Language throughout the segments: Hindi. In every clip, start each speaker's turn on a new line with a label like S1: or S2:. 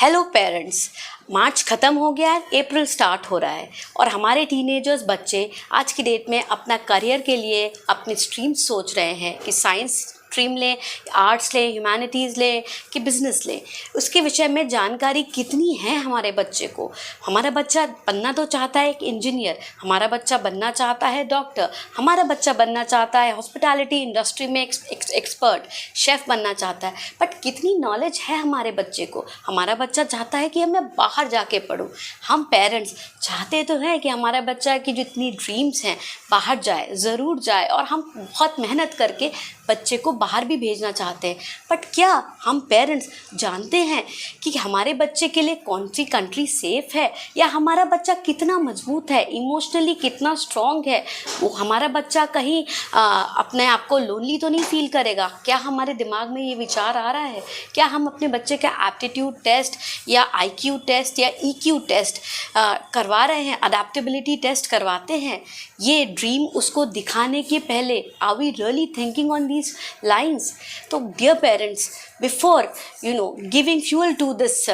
S1: Hello parents. मार्च ख़त्म हो गया है, अप्रैल स्टार्ट हो रहा है और हमारे टीनेजर्स बच्चे आज की डेट में अपना करियर के लिए अपनी स्ट्रीम सोच रहे हैं कि साइंस स्ट्रीम लें, आर्ट्स लें, ह्यूमैनिटीज़ लें कि बिज़नेस लें। उसके विषय में जानकारी कितनी है हमारे बच्चे को। हमारा बच्चा बनना तो चाहता है एक इंजीनियर, हमारा बच्चा बनना चाहता है डॉक्टर, हमारा बच्चा बनना चाहता है हॉस्पिटैलिटी इंडस्ट्री में एक्सपर्ट, शेफ़ बनना चाहता है। बट कितनी नॉलेज है हमारे बच्चे को। हमारा बच्चा चाहता है कि मैं बाहर जाके पढूं। हम पेरेंट्स चाहते तो हैं कि हमारा बच्चा की जितनी ड्रीम्स हैं बाहर जाए, ज़रूर जाए, और हम बहुत मेहनत करके बच्चे को बाहर भी भेजना चाहते हैं। बट क्या हम पेरेंट्स जानते हैं कि हमारे बच्चे के लिए कौन सी कंट्री सेफ़ है, या हमारा बच्चा कितना मजबूत है, इमोशनली कितना स्ट्रॉन्ग है, वो हमारा बच्चा कहीं अपने आप को लोनली तो नहीं फील करेगा? क्या हमारे दिमाग में ये विचार आ रहा है? क्या हम अपने बच्चे का एप्टीट्यूड टेस्ट या IQ टेस्ट या EQ टेस्ट करवा रहे हैं, अडेप्टेबिलिटी टेस्ट करवाते हैं? ये ड्रीम उसको दिखाने के पहले are we really thinking on these lines? तो dear parents, before giving fuel to this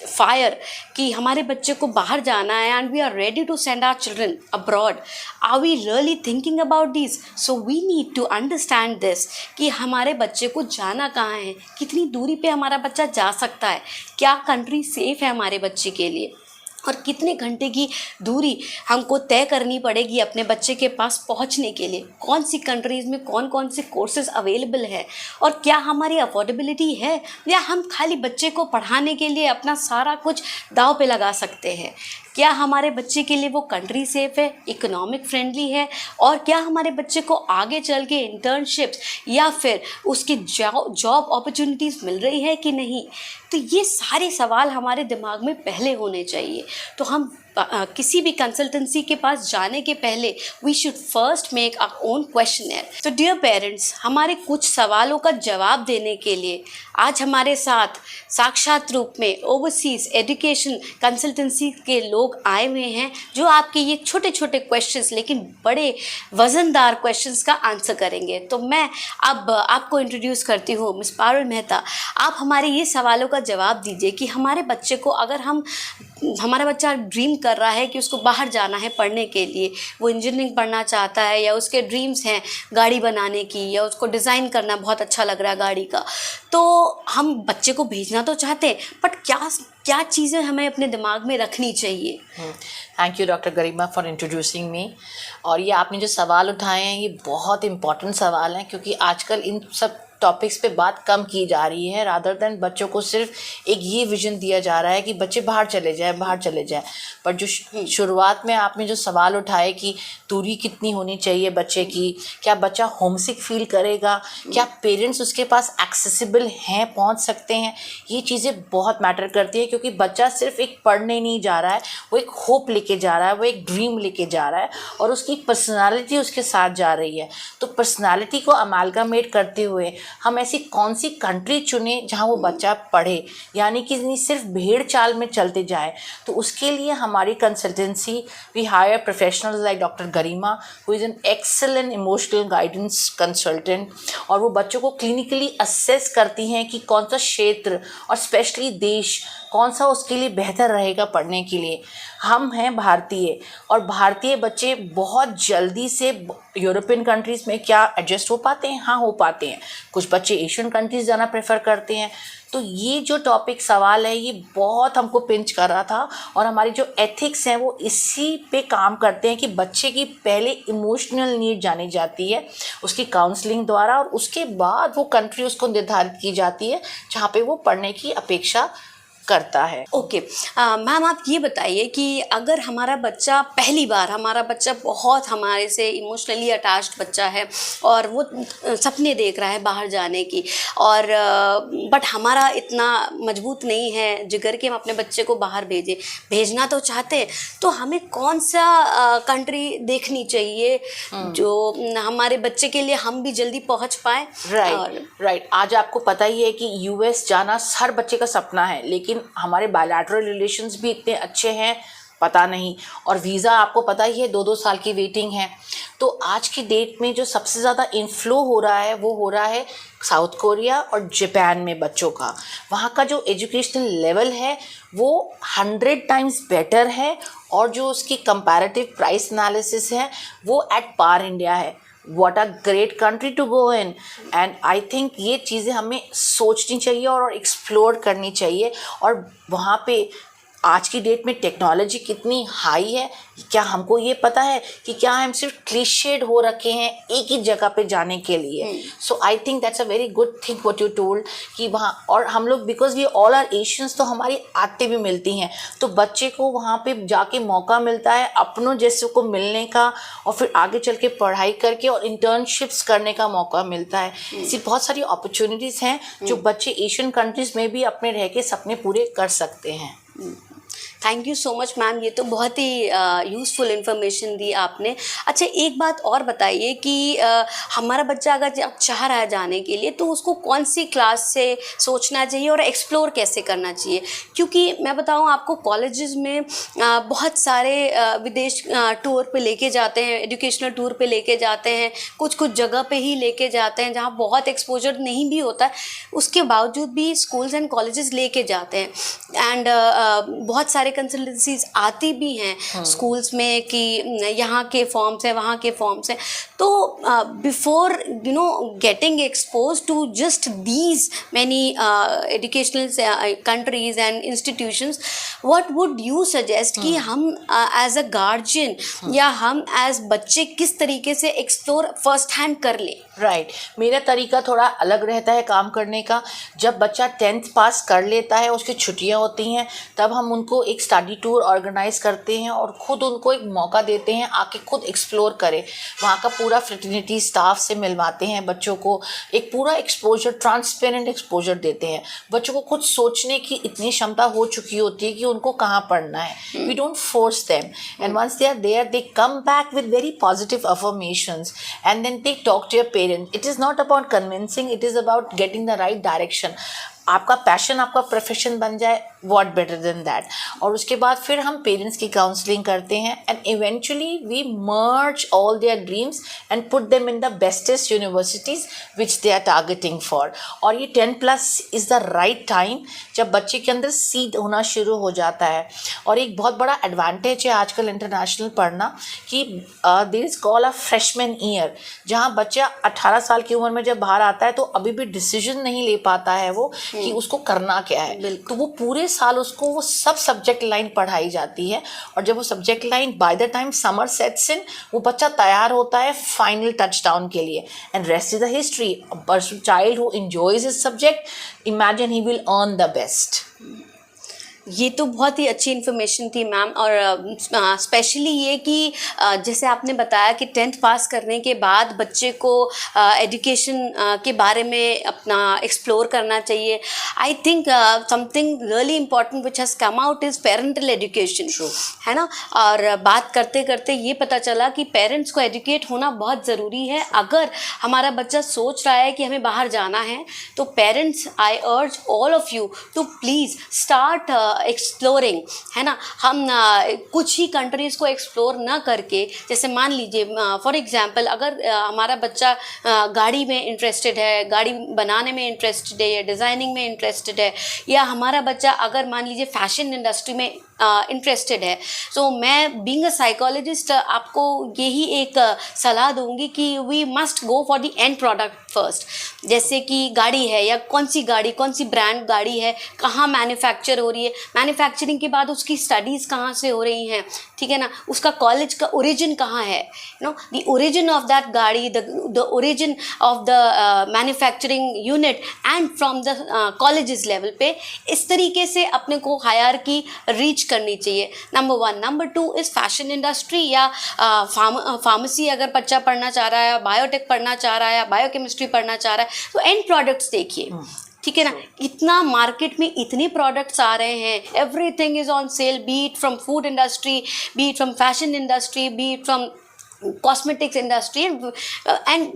S1: fire कि हमारे बच्चे को बाहर जाना है and we are ready to send our children abroad, are we really thinking about this? So we need to understand this कि हमारे बच्चे को जाना कहाँ है, कितनी दूरी पे हमारा बच्चा जा सकता है, क्या कंट्री सेफ़ है हमारे बच्चे के लिए, और कितने घंटे की दूरी हमको तय करनी पड़ेगी अपने बच्चे के पास पहुंचने के लिए, कौन सी कंट्रीज़ में कौन कौन से कोर्सेज़ अवेलेबल है, और क्या हमारी अफोर्डेबिलिटी है, या हम खाली बच्चे को पढ़ाने के लिए अपना सारा कुछ दांव पे लगा सकते हैं? क्या हमारे बच्चे के लिए वो कंट्री सेफ़ है, इकोनॉमिक फ्रेंडली है, और क्या हमारे बच्चे को आगे चल के इंटर्नशिप्स या फिर उसकी जॉब अपॉर्चुनिटीज़ मिल रही है कि नहीं? तो ये सारे सवाल हमारे दिमाग में पहले होने चाहिए। तो हम किसी भी कंसल्टेंसी के पास जाने के पहले we should first make our own questioner. तो डियर पेरेंट्स, हमारे कुछ सवालों का जवाब देने के लिए आज हमारे साथ साक्षात रूप में ओवरसीज़ एजुकेशन कंसल्टेंसी के लोग आए हुए हैं, जो आपके ये छोटे छोटे क्वेश्चंस लेकिन बड़े वज़नदार क्वेश्चंस का आंसर करेंगे। तो मैं अब आपको इंट्रोड्यूस करती हूँ मिस पारुल मेहता। आप हमारे ये सवालों का जवाब दीजिए कि हमारे बच्चे को, अगर हमारा बच्चा ड्रीम कर रहा है कि उसको बाहर जाना है पढ़ने के लिए, वो इंजीनियरिंग पढ़ना चाहता है, या उसके ड्रीम्स हैं गाड़ी बनाने की, या उसको डिज़ाइन करना बहुत अच्छा लग रहा है गाड़ी का, तो हम बच्चे को भेजना तो चाहते हैं, बट क्या चीज़ें हमें अपने दिमाग में रखनी चाहिए?
S2: Thank you doctor Garima for introducing me. और ये आपने जो सवाल उठाए हैं ये बहुत इंपॉर्टेंट सवाल हैं, क्योंकि आजकल इन सब टॉपिक्स पे बात कम की जा रही है। रादर देन बच्चों को सिर्फ एक ये विजन दिया जा रहा है कि बच्चे बाहर चले जाएं। पर जो शुरुआत में आपने जो सवाल उठाए कि दूरी कितनी होनी चाहिए बच्चे की, क्या बच्चा होमसिक फील करेगा, क्या पेरेंट्स उसके पास एक्सेसिबल हैं, पहुंच सकते हैं, ये चीज़ें बहुत मैटर करती है। क्योंकि बच्चा सिर्फ एक पढ़ने नहीं जा रहा है, वो एक होप लेके जा रहा है, वो एक ड्रीम लेके जा रहा है, और उसकी पर्सनालिटी उसके साथ जा रही है। तो पर्सनालिटी को अमालगामेट करते हुए हम ऐसी कौन सी कंट्री चुने जहाँ वो बच्चा पढ़े, यानी कि नहीं सिर्फ भेड़ चाल में चलते जाए। तो उसके लिए हमारी consultancy, we hire professionals like doctor Garima who is an excellent emotional guidance consultant, और वो बच्चों को क्लिनिकली असेस करती हैं कि कौन सा क्षेत्र और स्पेशली देश कौन सा उसके लिए बेहतर रहेगा पढ़ने के लिए। हम हैं भारतीय, और भारतीय बच्चे बहुत जल्दी से यूरोपियन कंट्रीज़ में क्या एडजस्ट हो पाते हैं? हाँ, हो पाते हैं। कुछ बच्चे एशियन कंट्रीज़ जाना प्रेफर करते हैं। तो ये जो टॉपिक सवाल है ये बहुत हमको पिंच कर रहा था, और हमारी जो एथिक्स हैं वो इसी पे काम करते हैं कि बच्चे की पहले इमोशनल नीड जानी जाती है उसकी काउंसलिंग द्वारा, और उसके बाद वो कंट्री उसको निर्धारित की जाती है जहाँ पे वो पढ़ने की अपेक्षा करता है।
S1: ओके मैम, आप ये बताइए कि अगर हमारा बच्चा पहली बार, हमारा बच्चा बहुत हमारे से इमोशनली अटैच्ड बच्चा है और वो सपने देख रहा है बाहर जाने की, और बट हमारा इतना मजबूत नहीं है जिगर कि हम अपने बच्चे को बाहर भेजना तो चाहते हैं, तो हमें कौन सा कंट्री देखनी चाहिए जो हमारे बच्चे के लिए हम भी जल्दी पहुंच पाए?
S2: राइट। आज आपको पता ही है कि US जाना हर बच्चे का सपना है, लेकिन हमारे बायलैटरल रिलेशंस भी इतने अच्छे हैं पता नहीं, और वीज़ा आपको पता ही है 2-2 साल की वेटिंग है। तो आज की डेट में जो सबसे ज़्यादा इनफ्लो हो रहा है वो हो रहा है साउथ कोरिया और जापान में बच्चों का। वहाँ का जो एजुकेशनल लेवल है वो 100 टाइम्स बेटर है, और जो उसकी कंपैरेटिव प्राइस एनालिसिस है वो एट पार इंडिया है। What a great country to go in, and I think ये चीज़ें हमें सोचनी चाहिए और एक्सप्लोर करनी चाहिए। और वहाँ पे आज की डेट में टेक्नोलॉजी कितनी हाई है, क्या हमको ये पता है कि क्या हम सिर्फ क्लिशेड हो रखे हैं एक ही जगह पे जाने के लिए। So I think that's a very good thing what you told कि वहाँ, और हम लोग because we all are Asians तो हमारी आदतें भी मिलती हैं, तो बच्चे को वहाँ पे जाके मौका मिलता है अपनों जैसे को मिलने का, और फिर आगे चल के पढ़ाई करके और इंटर्नशिप्स करने का मौका मिलता है। ऐसी बहुत सारी अपॉर्चुनिटीज़ हैं जो बच्चे एशियन कंट्रीज़ में भी अपने रह के सपने पूरे कर सकते हैं।
S1: Thank you so much ma'am, ये तो बहुत ही यूज़फुल इन्फॉर्मेशन दी आपने। अच्छा, एक बात और बताइए कि हमारा बच्चा अगर चाह रहा है जाने के लिए तो उसको कौन सी क्लास से सोचना चाहिए और एक्सप्लोर कैसे करना चाहिए? क्योंकि मैं बताऊं आपको, कॉलेजेस में बहुत सारे विदेश टूर पे लेके जाते हैं, एजुकेशनल टूर पे लेके जाते हैं, कुछ कुछ जगह पे ही लेके जाते हैं जहाँ बहुत एक्सपोजर नहीं भी होता है, उसके बावजूद भी स्कूल्स एंड कॉलेजेस लेके जाते हैं। एंड बहुत सारे कंसल्टेंसीज आती भी हैं स्कूल्स में कि यहाँ के फॉर्म्स हैं, वहाँ के फॉर्म्स हैं। तो before you know getting expose to just these many educational countries and institutions, what would you suggest कि हम एज अ गार्जियन या हम एज बच्चे किस तरीके से एक्सप्लोर फर्स्ट हैंड कर लें?
S2: राइट, मेरा तरीका थोड़ा अलग रहता है काम करने का। जब बच्चा 10th पास कर लेता है, उसकी छुट्टियां होती हैं, तब हम उनको एक स्टडी टूर ऑर्गेनाइज करते हैं और ख़ुद उनको एक मौका देते हैं आके खुद एक्सप्लोर करें। वहाँ का पूरा फ्रेटर्निटी स्टाफ से मिलवाते हैं, बच्चों को एक पूरा एक्सपोजर, ट्रांसपेरेंट एक्सपोजर देते हैं। बच्चों को खुद सोचने की इतनी क्षमता हो चुकी होती है कि उनको कहाँ पढ़ना है। We don't force them, and once they are there they come back with very positive affirmations, and then they talk to your parents. It is not about convincing, it is about getting the right direction. आपका पैशन आपका प्रोफेशन बन जाए, व्हाट बेटर देन दैट। और उसके बाद फिर हम पेरेंट्स की काउंसलिंग करते हैं, and eventually we merge all their dreams and put them in the bestest universities which they are targeting for. और ये 10+ इज़ द राइट टाइम जब बच्चे के अंदर सीड होना शुरू हो जाता है। और एक बहुत बड़ा एडवांटेज है आजकल इंटरनेशनल पढ़ना कि there is call a freshman year, जहाँ बच्चा 18 साल की उम्र में जब बाहर आता है तो अभी भी डिसीजन नहीं ले पाता है वो कि उसको करना क्या है। तो वो पूरे साल उसको वो सब सब्जेक्ट लाइन पढ़ाई जाती है, और जब वो subject line by the time summer sets in, वो बच्चा तैयार होता है फाइनल टचडाउन के लिए, and rest is the history. Child who enjoys his subject, imagine he will earn the best.
S1: ये तो बहुत ही अच्छी इन्फॉर्मेशन थी मैम, और स्पेशली ये कि जैसे आपने बताया कि 10th पास करने के बाद बच्चे को एजुकेशन के बारे में अपना एक्सप्लोर करना चाहिए। I think something really important which has come out is parental education, है ना। और बात करते करते ये पता चला कि पेरेंट्स को एजुकेट होना बहुत ज़रूरी है। अगर हमारा बच्चा सोच रहा है कि हमें बाहर जाना है, तो parents, I urge all of you to please start exploring, है ना। हम कुछ ही कंट्रीज़ को एक्सप्लोर ना करके, जैसे मान लीजिए फॉर एग्जांपल अगर हमारा बच्चा गाड़ी में इंटरेस्टेड है, गाड़ी बनाने में इंटरेस्टेड है, या डिज़ाइनिंग में इंटरेस्टेड है, या हमारा बच्चा अगर मान लीजिए फैशन इंडस्ट्री में इंटरेस्टेड है, तो मैं बीइंग अ साइकोलॉजिस्ट आपको यही एक सलाह दूंगी कि we must go for the end product first. जैसे कि गाड़ी है, या कौन सी गाड़ी, कौन सी ब्रांड गाड़ी है, कहाँ मैन्युफैक्चर हो रही है, मैन्युफैक्चरिंग के बाद उसकी स्टडीज़ कहाँ से हो रही हैं, ठीक है ना, उसका कॉलेज का ओरिजिन कहाँ है, you know the origin of that गाड़ी, the origin of the manufacturing unit and from the colleges level पे। इस तरीके से अपने को हायरार्की रीच करनी चाहिए, number 1। Number 2 is fashion industry या फार्मेसी अगर बच्चा पढ़ना चाह रहा है, बायोटेक पढ़ना चाह रहा है, बायोकेमिस्ट्री पढ़ना चाह रहा है, तो एंड प्रोडक्ट्स देखिए, ठीक है ना। इतना मार्केट में इतने प्रोडक्ट्स आ रहे हैं, everything is on sale, B it from food industry, B it from fashion industry, B it from cosmetics industry, and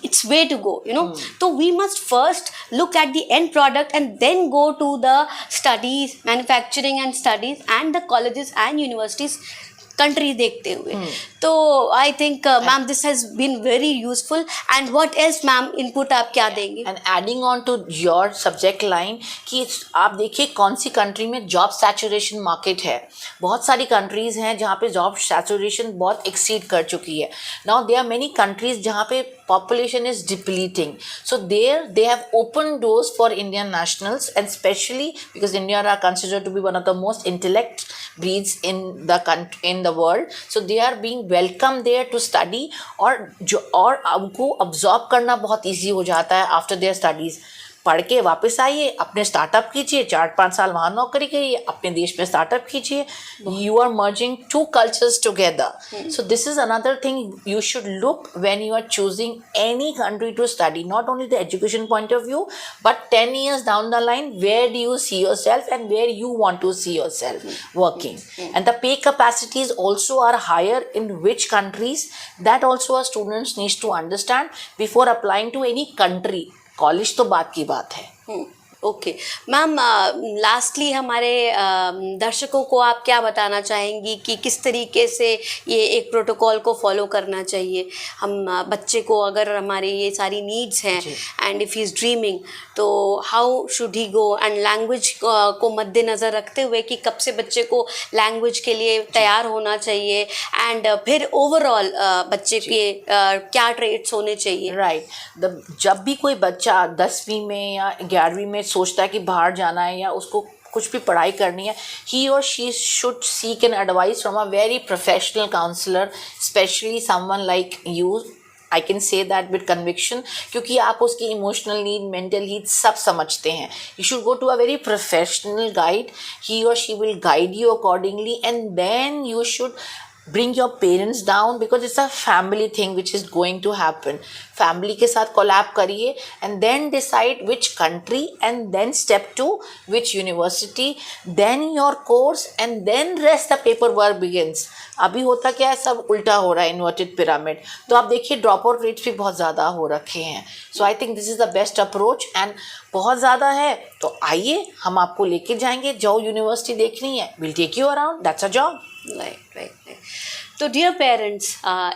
S1: it's way to go, you know. So we must first look at the end product and then go to the studies, manufacturing and studies, and the colleges and universities country देखते हुए. तो I think ma'am this has been very useful. And what else ma'am input आप क्या देंगे?
S2: And adding on to your subject line कि आप देखिए कौन सी कंट्री में जॉब सैचुरेशन मार्केट है. बहुत सारी कंट्रीज़ हैं जहाँ पे जॉब सैचुरेशन बहुत एक्सीड कर चुकी है. Now there are many countries जहाँ पे population is depleting, so there they have opened doors for Indian nationals, and especially because Indian are considered to be one of the most intellect breeds in the world, so they are being welcomed there to study, और उनको absorb करना बहुत easy हो जाता है after their studies. पढ़ के वापस आइए, अपने स्टार्टअप कीजिए, 4-5 साल वहाँ नौकरी करिए, अपने देश में स्टार्टअप कीजिए. You are merging 2 cultures together. So this is another thing you should look when you are choosing any country to study, not only the education point of view, but 10 years down the line, where do you see yourself and where you want to see yourself working. And the pay capacities also are higher in which countries, that also a students needs to understand before applying to any country. College तो बात की बात है.
S1: ओके मैम, लास्टली हमारे दर्शकों को आप क्या बताना चाहेंगी कि किस तरीके से ये एक प्रोटोकॉल को फॉलो करना चाहिए? हम बच्चे को अगर हमारे ये सारी नीड्स हैं and if he is dreaming, तो how should he go? And language को मद्देनज़र रखते हुए कि कब से बच्चे को लैंग्वेज के लिए तैयार होना चाहिए, एंड फिर ओवरऑल बच्चे के क्या ट्रेड्स होने चाहिए?
S2: राइट. जब भी कोई बच्चा 10वीं में या 11वीं में सोचता है कि बाहर जाना है या उसको कुछ भी पढ़ाई करनी है, ही और she should seek an advice from a very professional counsellor, specially someone like you. I can say that with conviction, क्योंकि आप उसकी इमोशनल नीड, मेंटल नीड सब समझते हैं. You should go to a very professional guide. He और she will guide you accordingly, and then you should bring your parents down, because it's a family thing which is going to happen. Family के साथ collab करिए and then decide which country, and then step to which university, then your course, and then rest the paperwork begins. अभी होता क्या है, सब उल्टा हो रहा है, इन्वर्टेड पिरामिड. तो आप देखिए ड्रॉप आउट रेट्स भी बहुत ज़्यादा हो रखे हैं. So I think this is the best approach. And बहुत ज़्यादा है तो आइए, हम आपको लेके जाएंगे. जो यूनिवर्सिटी देखनी है, will take you around. That's a job.
S1: Right. तो डियर पेरेंट्स,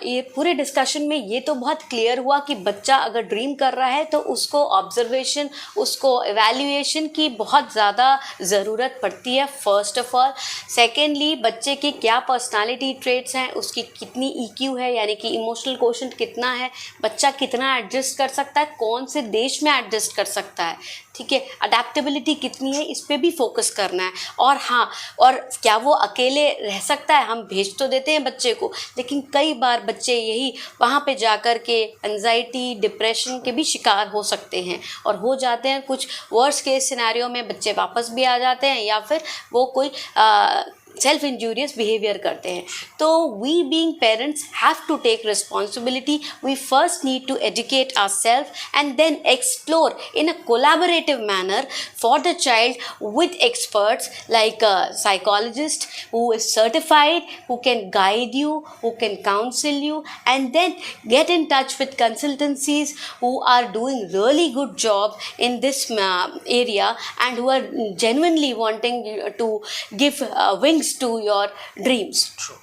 S1: ये पूरे डिस्कशन में ये तो बहुत क्लियर हुआ कि बच्चा अगर ड्रीम कर रहा है तो उसको ऑब्जर्वेशन, उसको एवेल्यूएशन की बहुत ज़्यादा ज़रूरत पड़ती है फर्स्ट ऑफ ऑल. सेकेंडली, बच्चे की क्या पर्सनालिटी ट्रेट्स हैं, उसकी कितनी EQ है, यानी कि इमोशनल कोशेंट कितना है, बच्चा कितना एडजस्ट कर सकता है, कौन से देश में एडजस्ट कर सकता है, ठीक है, अडेप्टेबिलिटी कितनी है, इस पे भी फोकस करना है. और हाँ, और क्या वो अकेले रह सकता है? हम भेज तो देते हैं बच्चे को, लेकिन कई बार बच्चे यही वहाँ पे जाकर के एंजाइटी, डिप्रेशन के भी शिकार हो सकते हैं, और हो जाते हैं. कुछ वर्स्ट केस सिनेरियो में बच्चे वापस भी आ जाते हैं, या फिर वो कोई सेल्फ इंजूरियस बिहेवियर करते हैं. तो we being parents have to take responsibility. We first need to educate ourselves and then explore in a collaborative manner for the child with experts like psychologist who is certified, who can guide you, who can counsel you, and then get in touch with consultancies who are doing really good job in this area, and who are genuinely wanting to give wings to your dreams.
S2: True.